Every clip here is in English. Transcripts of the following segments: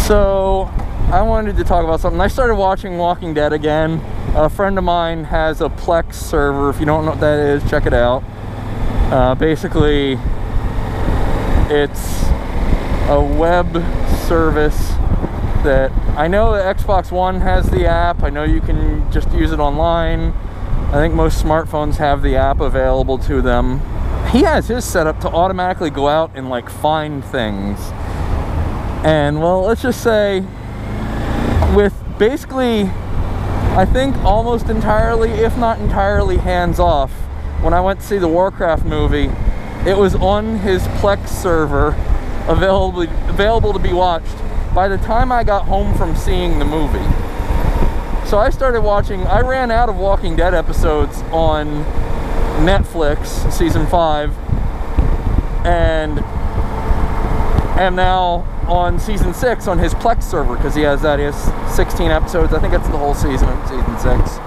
So, I wanted to talk about something. I started watching Walking Dead again. A friend of mine has a Plex server. If you don't know what that is, check it out. Basically, it's a web service that I know the Xbox One has the app. I know you can just use it online. I think most smartphones have the app available to them. He has his set up to automatically go out and like find things. And well, let's just say with basically, I think almost entirely, if not entirely hands off, when I went to see the Warcraft movie, it was on his Plex server, available to be watched by the time I got home from seeing the movie. So I started watching, I ran out of Walking Dead episodes on Netflix, season 5, and am now on season 6 on his Plex server, because he has 16 episodes. I think that's the whole season of season 6.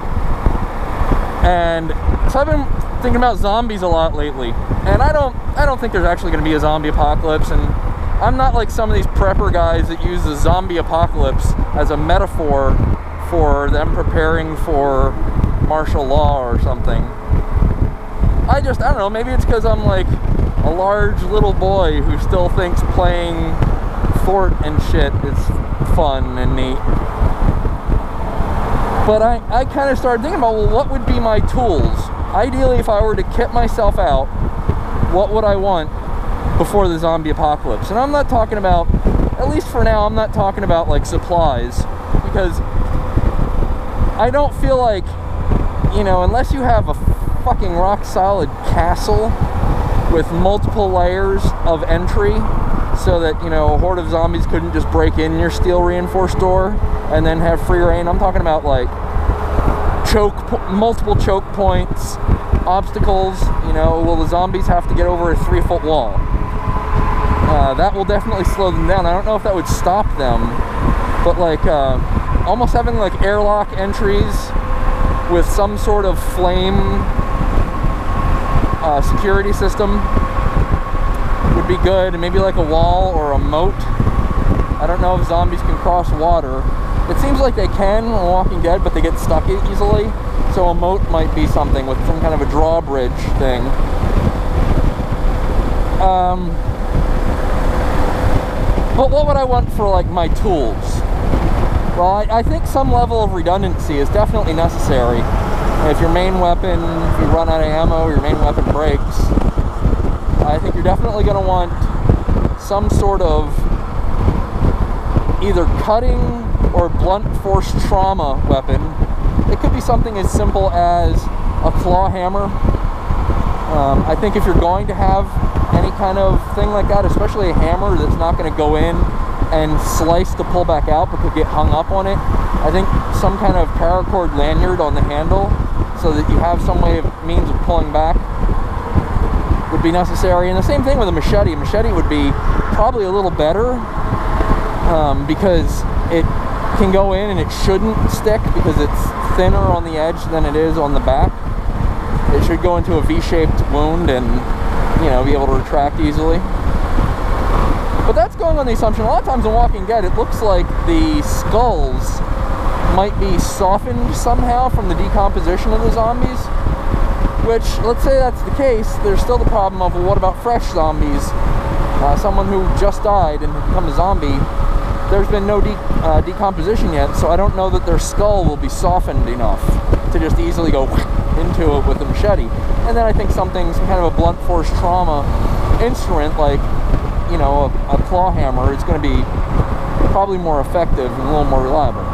And so I've been thinking about zombies a lot lately, and I don't think there's actually going to be a zombie apocalypse, and I'm not like some of these prepper guys that use the zombie apocalypse as a metaphor for them preparing for martial law or something. I don't know, maybe it's because I'm like a large little boy who still thinks playing Fort and shit is fun and neat. But I kind of started thinking about, well, what would be my tools? Ideally, if I were to kit myself out, what would I want before the zombie apocalypse? And I'm not talking about, at least for now, I'm not talking about like supplies, because I don't feel like, you know, unless you have a fucking rock solid castle with multiple layers of entry so that, you know, a horde of zombies couldn't just break in your steel reinforced door and then have free reign. I'm talking about like multiple choke points, obstacles. You know, will the zombies have to get over a 3-foot wall? That will definitely slow them down. I don't know if that would stop them, but like almost having like airlock entries with some sort of flame security system would be good, and maybe like a wall or a moat. I don't know if zombies can cross water. It seems like they can on Walking Dead, but they get stuck easily, so a moat might be something with some kind of a drawbridge thing. But what would I want for like my tools? Well, I think some level of redundancy is definitely necessary. If your main weapon, if you run out of ammo, your main weapon breaks, I think you're definitely going to want some sort of either cutting or blunt force trauma weapon. It could be something as simple as a claw hammer. I think if you're going to have any kind of thing like that, especially a hammer that's not going to go in and slice to pull back out but could get hung up on it, I think some kind of paracord lanyard on the handle so that you have some way of means of pulling back would be necessary. And the same thing with a machete. A machete would be probably a little better because it can go in and it shouldn't stick because it's thinner on the edge than it is on the back. It should go into a V-shaped wound and, you know, be able to retract easily. But that's going on the assumption, a lot of times in Walking Dead, it looks like the skulls might be softened somehow from the decomposition of the zombies. Which, let's say that's the case, there's still the problem of, well, what about fresh zombies? Someone who just died and become a zombie, there's been no decomposition yet, so I don't know that their skull will be softened enough to just easily go into it with a machete. And then I think some kind of a blunt force trauma instrument, like, you know, a claw hammer, is going to be probably more effective and a little more reliable.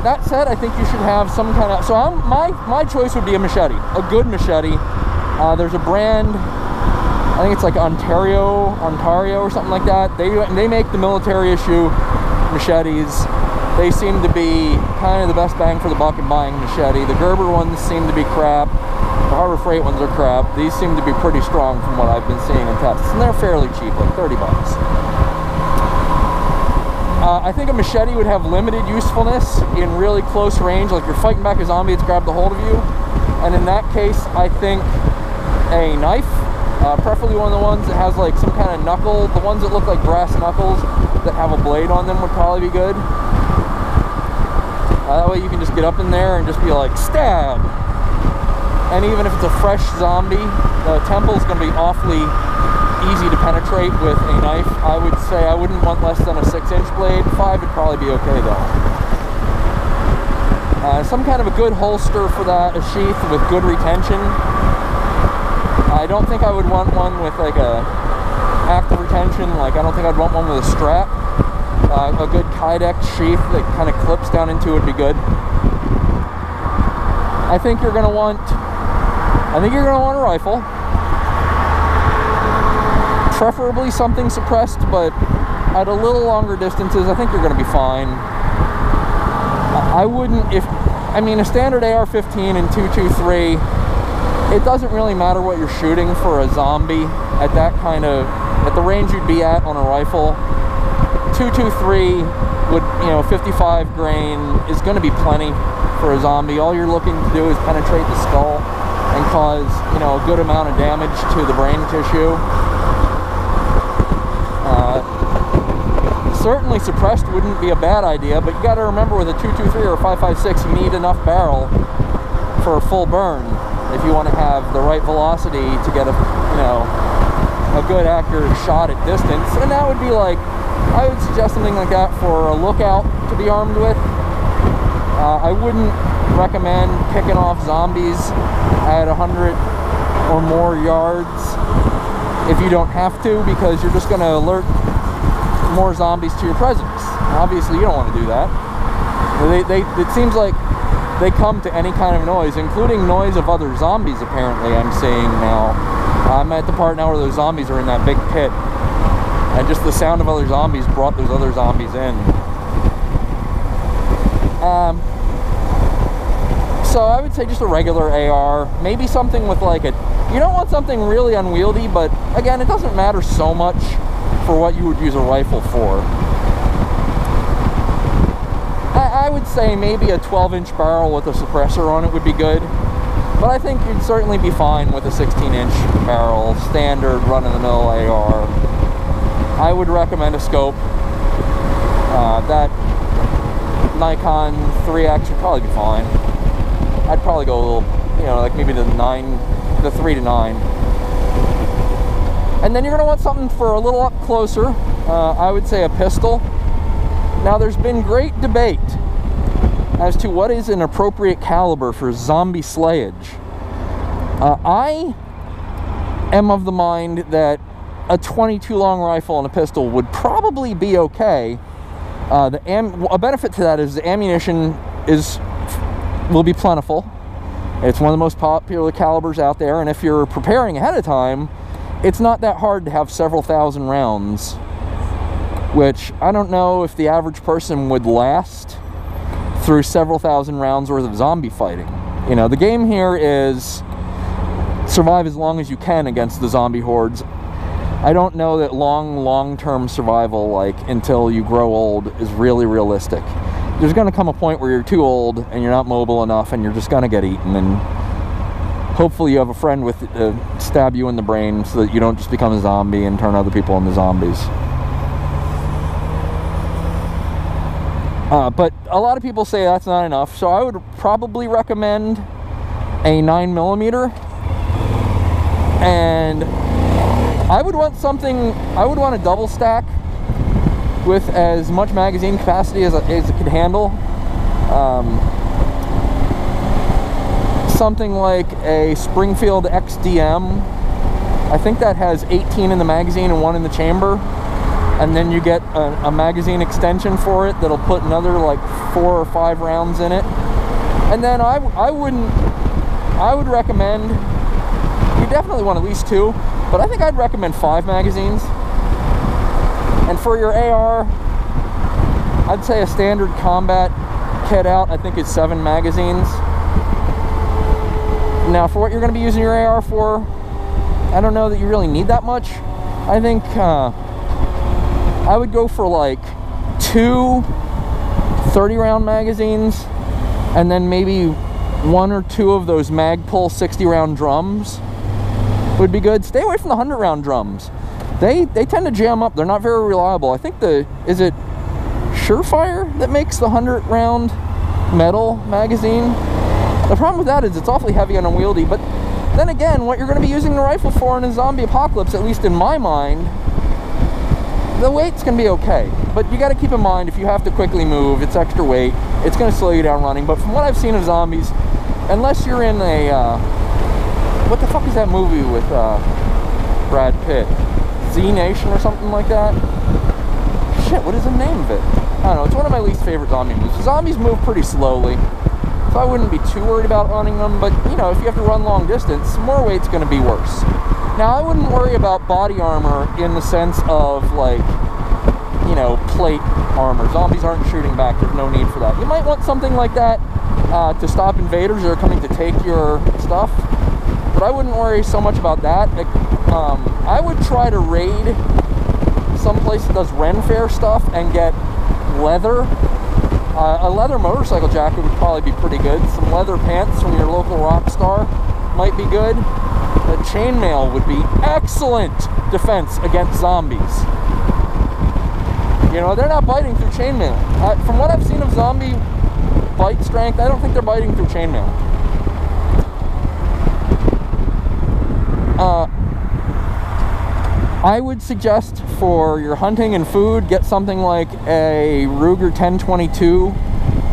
That said, I think you should have some kind of... So my choice would be a machete, a good machete. There's a brand, I think it's like Ontario or something like that. They make the military issue machetes. They seem to be kind of the best bang for the buck in buying machete. The Gerber ones seem to be crap. The Harbor Freight ones are crap. These seem to be pretty strong from what I've been seeing in tests. And they're fairly cheap, like 30 bucks. I think a machete would have limited usefulness in really close range. Like you're fighting back a zombie, it's grabbed a hold of you. And in that case, I think a knife, preferably one of the ones that has like some kind of knuckle. The ones that look like brass knuckles that have a blade on them would probably be good. That way you can just get up in there and just be like, stab! And even if it's a fresh zombie, the temple's going to be awfully easy to penetrate with a knife. I would say I wouldn't want less than a 6-inch blade. 5 would probably be okay though. Some kind of a good holster for that, a sheath with good retention. I don't think I would want one with like a active retention. Like I don't think I'd want one with a strap. A good Kydex sheath that kind of clips down into it would be good. I think you're gonna want a rifle. Preferably something suppressed, but at a little longer distances, I think you're gonna be fine. I wouldn't, I mean, a standard AR-15 and 223, it doesn't really matter what you're shooting for a zombie at that kind of, at the range you'd be at on a rifle. 223 would, 55 grain is going to be plenty for a zombie. All you're looking to do is penetrate the skull and cause, a good amount of damage to the brain tissue. Certainly suppressed wouldn't be a bad idea, but you got to remember with a 223 or a 5.56, you need enough barrel for a full burn if you want to have the right velocity to get a good accurate shot at distance. And that would be like, I would suggest something like that for a lookout to be armed with. I wouldn't recommend picking off zombies at 100 or more yards if you don't have to, because you're just going to alert more zombies to your presence. Obviously, you don't want to do that. It seems like they come to any kind of noise, including noise of other zombies, apparently, I'm seeing now. I'm at the part now where those zombies are in that big pit. And just the sound of other zombies brought those other zombies in. So I would say just a regular AR. Maybe something with like a... You don't want something really unwieldy, but again, it doesn't matter so much for what you would use a rifle for. I would say maybe a 12-inch barrel with a suppressor on it would be good. But I think you'd certainly be fine with a 16-inch barrel, standard, run-of-the-mill AR. I would recommend a scope. That Nikon 3X would probably be fine. I'd probably go a little, like maybe the 3 to 9. And then you're going to want something for a little up closer. I would say a pistol. Now, there's been great debate as to what is an appropriate caliber for zombie slayage. I am of the mind that a 22 long rifle and a pistol would probably be okay. A benefit to that is the ammunition will be plentiful. It's one of the most popular calibers out there, and if you're preparing ahead of time, it's not that hard to have several thousand rounds, which I don't know if the average person would last through several thousand rounds worth of zombie fighting. The game here is survive as long as you can against the zombie hordes. I don't know that long-term survival, like until you grow old, is really realistic. There's going to come a point where you're too old and you're not mobile enough and you're just going to get eaten, and hopefully you have a friend with stab you in the brain so that you don't just become a zombie and turn other people into zombies. But a lot of people say that's not enough, so I would probably recommend a 9mm, and I would want a double stack with as much magazine capacity as it could handle. Something like a Springfield XDM. I think that has 18 in the magazine and 1 in the chamber. And then you get a magazine extension for it that'll put another like 4 or 5 rounds in it. And then I would recommend, you definitely want at least 2, but I think I'd recommend 5 magazines. And for your AR, I'd say a standard combat kit out, I think it's 7 magazines. Now, for what you're going to be using your AR for, I don't know that you really need that much. I think I would go for like 2 30-round magazines, and then maybe 1 or 2 of those Magpul 60-round drums would be good. Stay away from the 100-round drums. They tend to jam up. They're not very reliable. I think is it Surefire that makes the 100-round metal magazine? The problem with that is it's awfully heavy and unwieldy, but then again, what you're going to be using the rifle for in a zombie apocalypse, at least in my mind, the weight's going to be okay. But you got to keep in mind, if you have to quickly move, it's extra weight. It's going to slow you down running. But from what I've seen of zombies, unless you're in a, what the fuck is that movie with Brad Pitt? Z Nation or something like that? Shit, what is the name of it? I don't know, it's one of my least favorite zombie movies. Zombies move pretty slowly, so I wouldn't be too worried about running them, but, you know, if you have to run long distance, more weight's going to be worse. Now, I wouldn't worry about body armor in the sense of, like, you know, plate armor. Zombies aren't shooting back, there's no need for that. You might want something like that to stop invaders that are coming to take your stuff, but I wouldn't worry so much about that. I would try to raid some place that does Ren Fair stuff and get leather. A leather motorcycle jacket would probably be pretty good. Some leather pants from your local rock star might be good. The chainmail would be excellent defense against zombies. You know, they're not biting through chainmail. From what I've seen of zombie bite strength, I don't think they're biting through chainmail. I would suggest for your hunting and food, get something like a Ruger 1022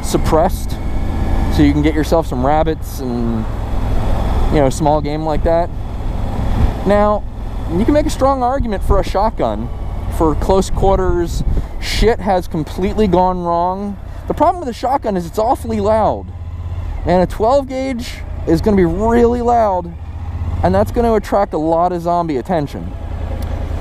suppressed, so you can get yourself some rabbits and, you know, small game like that. Now, you can make a strong argument for a shotgun for close quarters. Shit has completely gone wrong. The problem with a shotgun is it's awfully loud, and a 12 gauge is going to be really loud, and that's going to attract a lot of zombie attention.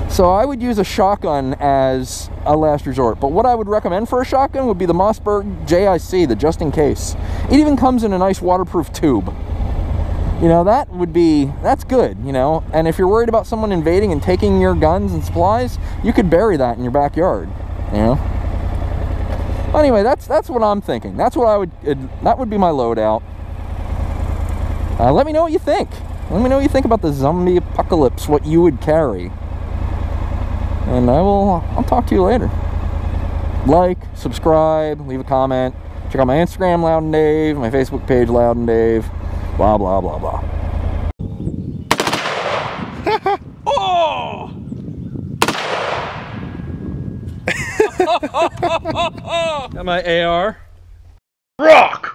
So I would use a shotgun as a last resort. But what I would recommend for a shotgun would be the Mossberg JIC, the just in case. It even comes in a nice waterproof tube. You know, that's good, you know. And if you're worried about someone invading and taking your guns and supplies, you could bury that in your backyard, you know. Anyway, that's what I'm thinking. That's what that would be my loadout. Let me know what you think. Let me know what you think about the zombie apocalypse, what you would carry. And I'll talk to you later. Like, subscribe, leave a comment. Check out my Instagram, Loud and Dave, my Facebook page, Loud and Dave. Blah, blah, blah, blah. Oh! Got my AR. Rock!